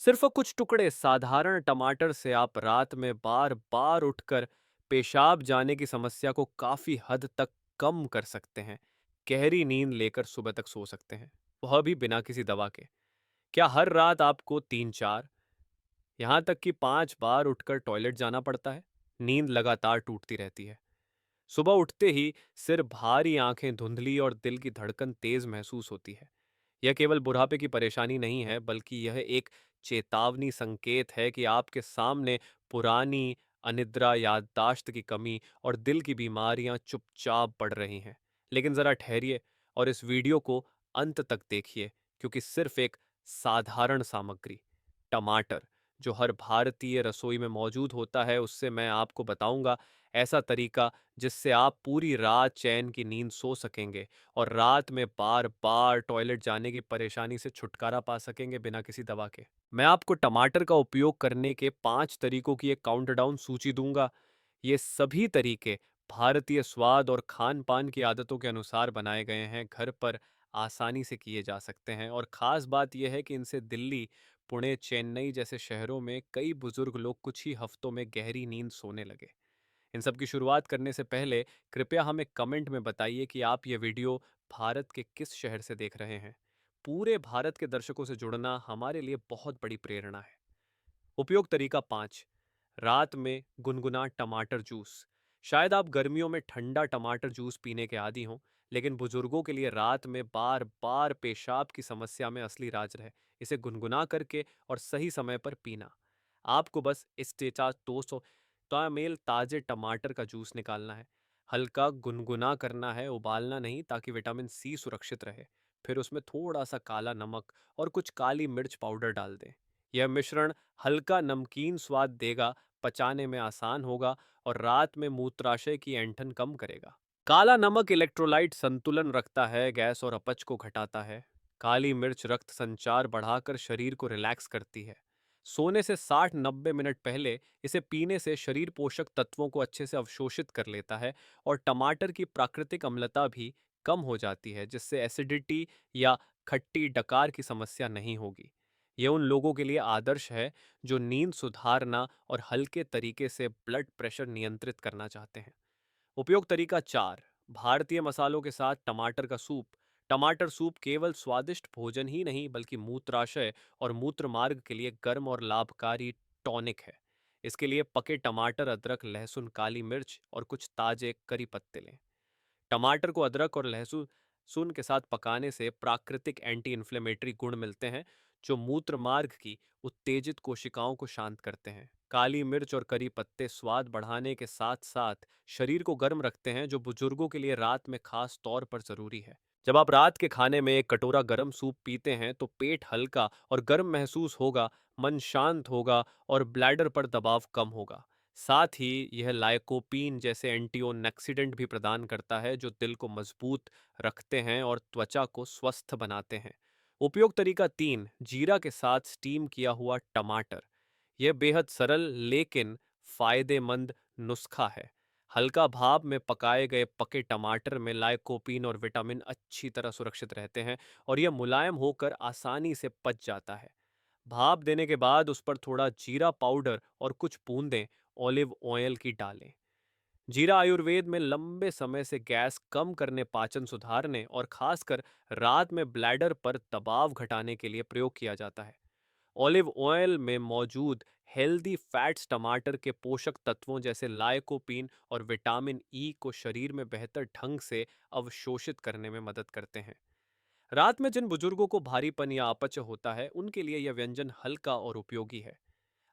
सिर्फ कुछ टुकड़े साधारण टमाटर से आप रात में बार बार उठकर पेशाब जाने की समस्या को काफी हद तक कम कर सकते हैं। गहरी नींद लेकर सुबह तक सो सकते हैं, वह भी बिना किसी दवा के। क्या हर रात आपको 3-4 यहाँ तक कि 5 बार उठकर टॉयलेट जाना पड़ता है? नींद लगातार टूटती रहती है। सुबह उठते ही सिर भारी, आंखें धुंधली और दिल की धड़कन तेज महसूस होती है। यह केवल बुढ़ापे की परेशानी नहीं है, बल्कि यह एक चेतावनी संकेत है कि आपके सामने पुरानी अनिद्रा, याददाश्त की कमी और दिल की बीमारियां चुपचाप बढ़ रही हैं। लेकिन जरा ठहरिए और इस वीडियो को अंत तक देखिए, क्योंकि सिर्फ एक साधारण सामग्री, टमाटर, जो हर भारतीय रसोई में मौजूद होता है, उससे मैं आपको बताऊंगा ऐसा तरीका जिससे आप पूरी रात चैन की नींद सो सकेंगे और रात में बार बार टॉयलेट जाने की परेशानी से छुटकारा पा सकेंगे बिना किसी दवा के। मैं आपको टमाटर का उपयोग करने के 5 तरीकों की एक काउंटडाउन सूची दूंगा। ये सभी तरीके भारतीय स्वाद और खान पान की आदतों के अनुसार बनाए गए हैं, घर पर आसानी से किए जा सकते हैं, और खास बात यह है कि इनसे दिल्ली, पुणे, चेन्नई जैसे शहरों में कई बुजुर्ग लोग कुछ ही हफ्तों में गहरी नींद सोने लगे। इन सब की शुरुआत करने से पहले कृपया हमें कमेंट में बताइए कि आप ये वीडियो भारत के किस शहर से देख रहे हैं। पूरे भारत के दर्शकों से जुड़ना हमारे लिए बहुत बड़ी प्रेरणा है। उपयोग तरीका 5। रात में गुनगुना टमाटर जूस। शायद आप गर्मियों में ठंडा टमाटर जूस पीने के आदी हों, लेकिन बुजुर्गों के लिए रात में बार बार पेशाब की समस्या में असली राज है इसे गुनगुना करके और सही समय पर पीना। आपको बस स्टेचा 200 तामेल ताजे टमाटर का जूस निकालना है, हल्का गुनगुना करना है, उबालना नहीं, ताकि विटामिन सी सुरक्षित रहे। फिर उसमें थोड़ा सा काला नमक और कुछ काली मिर्च पाउडर डाल दें। यह मिश्रण हल्का नमकीन स्वाद देगा, पचाने में आसान होगा और रात में मूत्राशय की ऐंठन कम करेगा। काला नमक इलेक्ट्रोलाइट संतुलन रखता है, गैस और अपच को घटाता है। काली मिर्च रक्त संचार बढ़ाकर शरीर को रिलैक्स करती है। सोने से 60-90 मिनट पहले इसे पीने से शरीर पोषक तत्वों को अच्छे से अवशोषित कर लेता है और टमाटर की प्राकृतिक अम्लता भी कम हो जाती है, जिससे एसिडिटी या खट्टी डकार की समस्या नहीं होगी। ये उन लोगों के लिए आदर्श है जो नींद सुधारना और हल्के तरीके से ब्लड प्रेशर नियंत्रित करना चाहते हैं। उपयोग तरीका 4। भारतीय मसालों के साथ टमाटर का सूप। टमाटर सूप केवल स्वादिष्ट भोजन ही नहीं, बल्कि मूत्राशय और मूत्र मार्ग के लिए गर्म और लाभकारी टॉनिक है। इसके लिए पके टमाटर, अदरक, लहसुन, काली मिर्च और कुछ ताजे करी पत्ते लें। टमाटर को अदरक और लहसुन सुन के साथ पकाने से प्राकृतिक एंटी इन्फ्लेमेटरी गुण मिलते हैं, जो मूत्र मार्ग की उत्तेजित कोशिकाओं को शांत करते हैं। काली मिर्च और करी पत्ते स्वाद बढ़ाने के साथ साथ शरीर को गर्म रखते हैं, जो बुजुर्गों के लिए रात में खास तौर पर जरूरी है। जब आप रात के खाने में एक कटोरा गर्म सूप पीते हैं तो पेट हल्का और गर्म महसूस होगा, मन शांत होगा और ब्लैडर पर दबाव कम होगा। साथ ही यह लाइकोपीन जैसे एंटीओक्सीडेंट भी प्रदान करता है, जो दिल को मजबूत रखते हैं और त्वचा को स्वस्थ बनाते हैं। उपयोग तरीका 3। जीरा के साथ स्टीम किया हुआ टमाटर। यह बेहद सरल लेकिन फायदेमंद नुस्खा है। हल्का भाप में पकाए गए पके टमाटर में लाइकोपीन और विटामिन अच्छी तरह सुरक्षित रहते हैं और यह मुलायम होकर आसानी से पच जाता है। भाप देने के बाद उस पर थोड़ा जीरा पाउडर और कुछ बूंदें ऑलिव ऑयल की डालें। जीरा आयुर्वेद में लंबे समय से गैस कम करने, पाचन सुधारने और खासकर रात में ब्लैडर पर दबाव घटाने के लिए प्रयोग किया जाता है। ऑलिव ऑयल में मौजूद हेल्दी फैट्स टमाटर के पोषक तत्वों जैसे लाइकोपीन और विटामिन ई को शरीर में बेहतर ढंग से अवशोषित करने में मदद करते हैं। रात में जिन बुजुर्गों को भारीपन या अपच होता है, उनके लिए यह व्यंजन हल्का और उपयोगी है।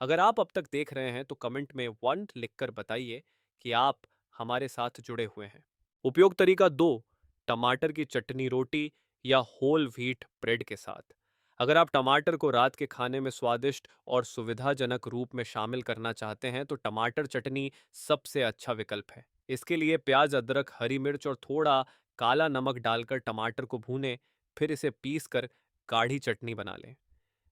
अगर आप अब तक देख रहे हैं तो कमेंट में 1 लिखकर बताइए कि आप हमारे साथ जुड़े हुए हैं। उपयोग तरीका 2। टमाटर की चटनी रोटी या होल व्हीट ब्रेड के साथ। अगर आप टमाटर को रात के खाने में स्वादिष्ट और सुविधाजनक रूप में शामिल करना चाहते हैं तो टमाटर चटनी सबसे अच्छा विकल्प है। इसके लिए प्याज, अदरक, हरी मिर्च और थोड़ा काला नमक डालकर टमाटर को भूनें, फिर इसे पीस कर गाढ़ी चटनी बना लें।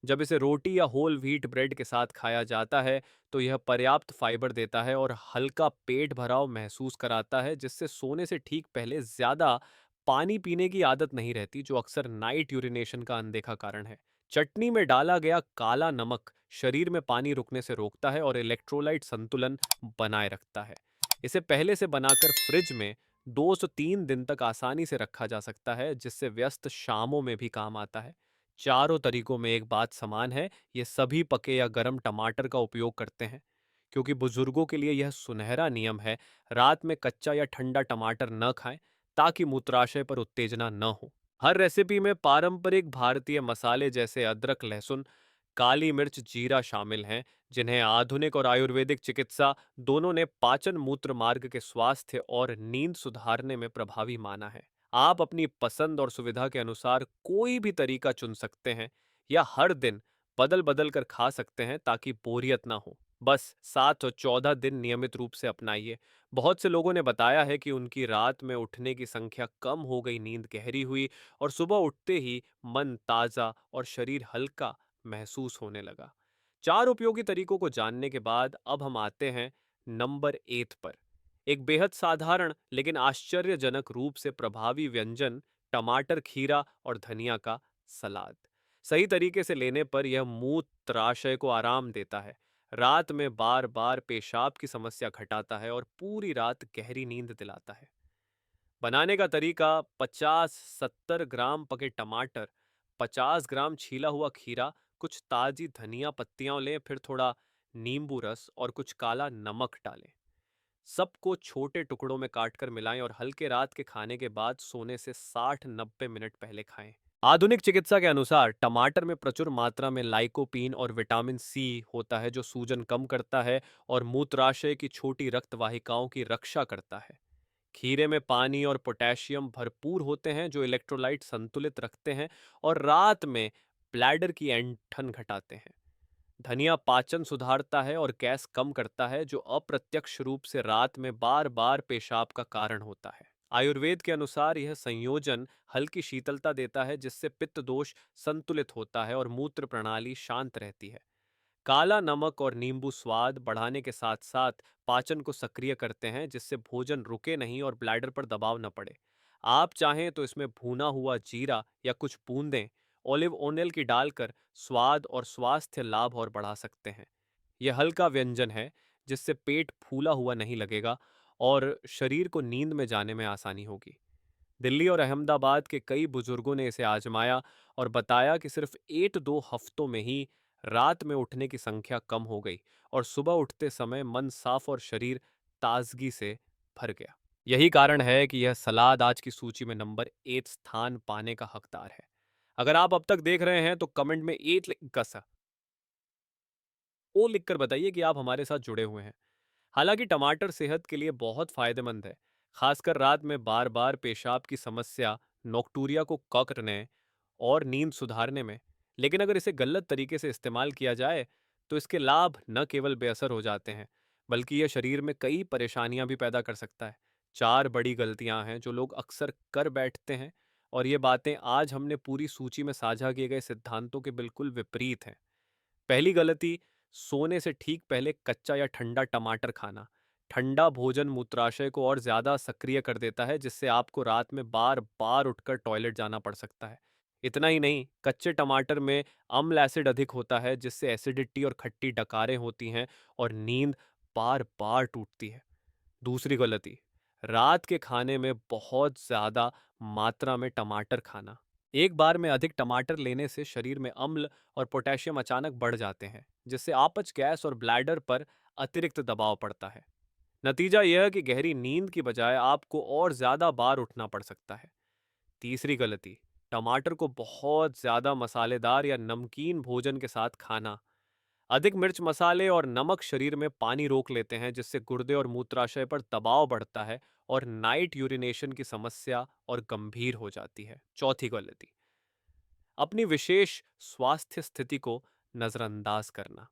जब इसे रोटी या होल व्हीट ब्रेड के साथ खाया जाता है तो यह पर्याप्त फाइबर देता है और हल्का पेट भराव महसूस कराता है, जिससे सोने से ठीक पहले ज्यादा पानी पीने की आदत नहीं रहती, जो अक्सर नाइट यूरिनेशन का अनदेखा कारण है। चटनी में डाला गया काला नमक शरीर में पानी रुकने से रोकता है और इलेक्ट्रोलाइट संतुलन बनाए रखता है। इसे पहले से बनाकर फ्रिज में 2 से 3 दिन तक आसानी से रखा जा सकता है, जिससे व्यस्त शामों में भी काम आता है। चारों तरीकों में एक बात समान है, ये सभी पके या गरम टमाटर का उपयोग करते हैं, क्योंकि बुजुर्गों के लिए यह सुनहरा नियम है, रात में कच्चा या ठंडा टमाटर न खाएं, ताकि मूत्राशय पर उत्तेजना न हो। हर रेसिपी में पारंपरिक भारतीय मसाले जैसे अदरक, लहसुन, काली मिर्च, जीरा शामिल हैं, जिन्हें आधुनिक और आयुर्वेदिक चिकित्सा दोनों ने पाचन मूत्र मार्ग के स्वास्थ्य और नींद सुधारने में प्रभावी माना है। आप अपनी पसंद और सुविधा के अनुसार कोई भी तरीका चुन सकते हैं या हर दिन बदल बदल कर खा सकते हैं, ताकि बोरियत ना हो। बस 7 और 14 दिन नियमित रूप से अपनाइए। बहुत से लोगों ने बताया है कि उनकी रात में उठने की संख्या कम हो गई, नींद गहरी हुई और सुबह उठते ही मन ताजा और शरीर हल्का महसूस होने लगा। चार उपयोगी तरीकों को जानने के बाद अब हम आते हैं नंबर 8 पर। एक बेहद साधारण लेकिन आश्चर्यजनक रूप से प्रभावी व्यंजन, टमाटर, खीरा और धनिया का सलाद। सही तरीके से लेने पर यह मूत्राशय को आराम देता है, रात में बार बार पेशाब की समस्या घटाता है और पूरी रात गहरी नींद दिलाता है। बनाने का तरीका: 50-70 ग्राम पके टमाटर, 50 ग्राम छीला हुआ खीरा, कुछ ताजी धनिया पत्तियां लें, फिर थोड़ा नींबू रस और कुछ काला नमक डालें। सबको छोटे टुकड़ों में काटकर मिलाएं और हल्के रात के खाने के बाद सोने से 60-90 मिनट पहले खाएं। आधुनिक चिकित्सा के अनुसार टमाटर में प्रचुर मात्रा में लाइकोपीन और विटामिन सी होता है, जो सूजन कम करता है और मूत्राशय की छोटी रक्त वाहिकाओं की रक्षा करता है। खीरे में पानी और पोटेशियम भरपूर होते हैं, जो इलेक्ट्रोलाइट संतुलित रखते हैं और रात में ब्लैडर की ऐंठन घटाते हैं। धनिया पाचन सुधारता है और गैस कम करता है, जो अप्रत्यक्ष रूप से रात में बार बार पेशाब का कारण होता है। आयुर्वेद के अनुसार यह संयोजन हल्की शीतलता देता है, जिससे पित्त दोष संतुलित होता है और मूत्र प्रणाली शांत रहती है। काला नमक और नींबू स्वाद बढ़ाने के साथ साथ पाचन को सक्रिय करते हैं, जिससे भोजन रुके नहीं और ब्लैडर पर दबाव न पड़े। आप चाहें तो इसमें भुना हुआ जीरा या कुछ बूंदें ऑलिव ऑयल की डालकर स्वाद और स्वास्थ्य लाभ और बढ़ा सकते हैं। यह हल्का व्यंजन है, जिससे पेट फूला हुआ नहीं लगेगा और शरीर को नींद में जाने में आसानी होगी। दिल्ली और अहमदाबाद के कई बुजुर्गों ने इसे आजमाया और बताया कि सिर्फ 1-2 हफ्तों में ही रात में उठने की संख्या कम हो गई और सुबह उठते समय मन साफ और शरीर ताजगी से भर गया। यही कारण है कि यह सलाद आज की सूची में नंबर 8 स्थान पाने का हकदार है। अगर आप अब तक देख रहे हैं तो कमेंट में 8 लिख ओ लिखकर बताइए कि आप हमारे साथ जुड़े हुए हैं। हालांकि टमाटर सेहत के लिए बहुत फायदेमंद है, खासकर रात में बार बार पेशाब की समस्या, नोक्टूरिया को कम करने और नींद सुधारने में। लेकिन अगर इसे गलत तरीके से इस्तेमाल किया जाए तो इसके लाभ न केवल बेअसर हो जाते हैं, बल्कि यह शरीर में कई परेशानियां भी पैदा कर सकता है। चार बड़ी गलतियां हैं जो लोग अक्सर कर बैठते हैं, और ये बातें आज हमने पूरी सूची में साझा किए गए सिद्धांतों के बिल्कुल विपरीत हैं। पहली गलती: सोने से ठीक पहले कच्चा या ठंडा टमाटर खाना। ठंडा भोजन मूत्राशय को और ज्यादा सक्रिय कर देता है, जिससे आपको रात में बार बार उठकर टॉयलेट जाना पड़ सकता है। इतना ही नहीं, कच्चे टमाटर में अम्ल एसिड अधिक होता है, जिससे एसिडिटी और खट्टी डकारें होती हैं और नींद बार बार टूटती है। दूसरी गलती: रात के खाने में बहुत ज्यादा मात्रा में टमाटर खाना। एक बार में अधिक टमाटर लेने से शरीर में अम्ल और पोटेशियम अचानक बढ़ जाते हैं, जिससे अपच, गैस और ब्लैडर पर अतिरिक्त दबाव पड़ता है। नतीजा यह कि गहरी नींद की बजाय आपको और ज्यादा बार उठना पड़ सकता है। तीसरी गलती: टमाटर को बहुत ज्यादा मसालेदार या नमकीन भोजन के साथ खाना। अधिक मिर्च, मसाले और नमक शरीर में पानी रोक लेते हैं, जिससे गुर्दे और मूत्राशय पर दबाव बढ़ता है और नाइट यूरिनेशन की समस्या और गंभीर हो जाती है। चौथी गलती: अपनी विशेष स्वास्थ्य स्थिति को नजरअंदाज करना।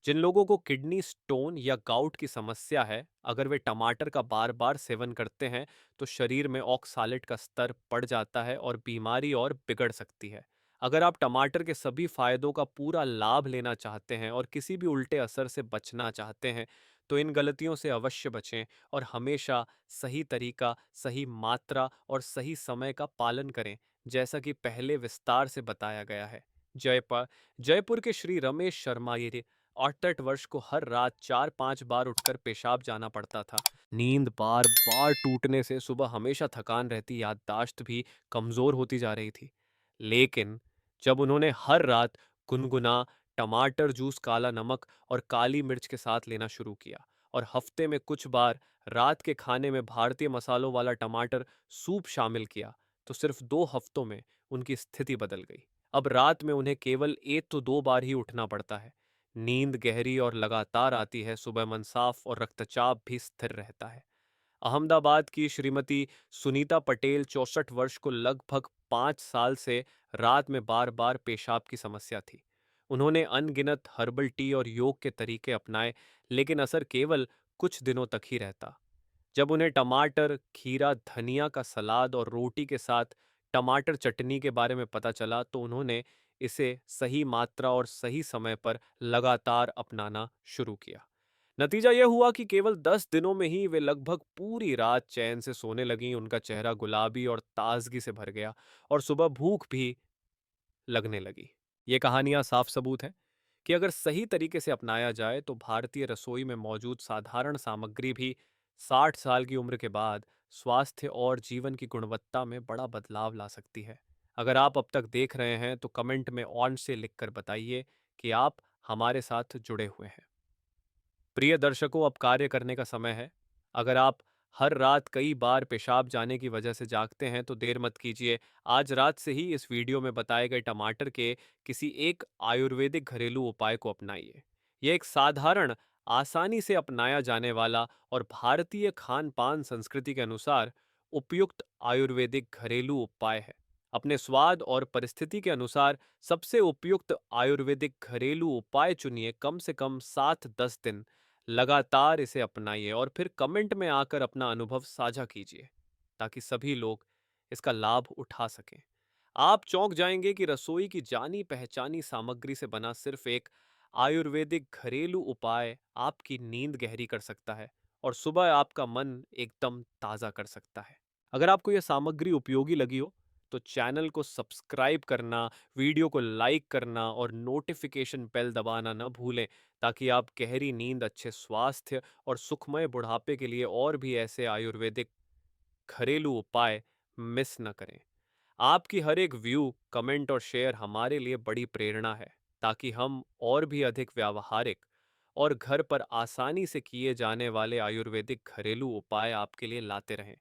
जिन लोगों को किडनी स्टोन या गाउट की समस्या है, अगर वे टमाटर का बार बार सेवन करते हैं तो शरीर में ऑक्सालेट का स्तर बढ़ जाता है और बीमारी और बिगड़ सकती है। अगर आप टमाटर के सभी फायदों का पूरा लाभ लेना चाहते हैं और किसी भी उल्टे असर से बचना चाहते हैं, तो इन गलतियों से अवश्य बचें और हमेशा सही तरीका, सही मात्रा और सही समय का पालन करें, जैसा कि पहले विस्तार से बताया गया है। जयपुर जयपुर के श्री रमेश शर्मा ये 68 वर्ष को हर रात 4-5 बार उठकर पेशाब जाना पड़ता था। नींद बार बार टूटने से सुबह हमेशा थकान रहती, याददाश्त भी कमजोर होती जा रही थी। लेकिन जब उन्होंने हर रात गुनगुना टमाटर जूस, काला नमक और काली मिर्च के साथ लेना शुरू किया और हफ्ते में कुछ बार रात के खाने में भारतीय मसालों वाला टमाटर सूप शामिल किया, तो सिर्फ 2 हफ्तों में उनकी स्थिति बदल गई। अब रात में उन्हें केवल 1 तो 2 बार ही उठना पड़ता है। नींद गहरी और लगातार आती है, सुबह मन साफ और रक्तचाप भी स्थिर रहता है। अहमदाबाद की श्रीमती सुनीता पटेल 64 वर्ष को लगभग 5 साल से रात में बार बार पेशाब की समस्या थी। उन्होंने अनगिनत हर्बल टी और योग के तरीके अपनाए, लेकिन असर केवल कुछ दिनों तक ही रहता। जब उन्हें टमाटर, खीरा, धनिया का सलाद और रोटी के साथ टमाटर चटनी के बारे में पता चला, तो उन्होंने इसे सही मात्रा और सही समय पर लगातार अपनाना शुरू किया। नतीजा यह हुआ कि केवल 10 दिनों में ही वे लगभग पूरी रात चैन से सोने लगीं, उनका चेहरा गुलाबी और ताजगी से भर गया और सुबह भूख भी लगने लगी। ये कहानियां साफ सबूत है कि अगर सही तरीके से अपनाया जाए तो भारतीय रसोई में मौजूद साधारण सामग्री भी 60 साल की उम्र के बाद स्वास्थ्य और जीवन की गुणवत्ता में बड़ा बदलाव ला सकती है। अगर आप अब तक देख रहे हैं तो कमेंट में ऑन से लिखकर बताइए कि आप हमारे साथ जुड़े हुए हैं। प्रिय दर्शकों, अब कार्य करने का समय है। अगर आप हर रात कई बार पेशाब जाने की वजह से जागते हैं तो देर मत कीजिए। आज रात से ही इस वीडियो में बताए गए टमाटर के किसी एक आयुर्वेदिक घरेलू उपाय को अपनाइए। यह एक साधारण, आसानी से अपनाया जाने वाला और भारतीय खान पान संस्कृति के अनुसार उपयुक्त आयुर्वेदिक घरेलू उपाय है। अपने स्वाद और परिस्थिति के अनुसार सबसे उपयुक्त आयुर्वेदिक घरेलू उपाय चुनिए। कम से कम 7-10 दिन लगातार इसे अपनाइए और फिर कमेंट में आकर अपना अनुभव साझा कीजिए, ताकि सभी लोग इसका लाभ उठा सकें। आप चौंक जाएंगे कि रसोई की जानी पहचानी सामग्री से बना सिर्फ एक आयुर्वेदिक घरेलू उपाय आपकी नींद गहरी कर सकता है और सुबह आपका मन एकदम ताज़ा कर सकता है। अगर आपको यह सामग्री उपयोगी लगी हो तो चैनल को सब्सक्राइब करना, वीडियो को लाइक करना और नोटिफिकेशन बेल दबाना न भूलें, ताकि आप गहरी नींद, अच्छे स्वास्थ्य और सुखमय बुढ़ापे के लिए और भी ऐसे आयुर्वेदिक घरेलू उपाय मिस न करें। आपकी हर एक व्यू, कमेंट और शेयर हमारे लिए बड़ी प्रेरणा है, ताकि हम और भी अधिक व्यावहारिक और घर पर आसानी से किए जाने वाले आयुर्वेदिक घरेलू उपाय आपके लिए लाते रहें।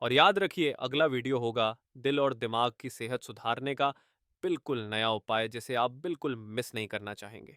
और याद रखिए, अगला वीडियो होगा दिल और दिमाग की सेहत सुधारने का बिल्कुल नया उपाय, जिसे आप बिल्कुल मिस नहीं करना चाहेंगे।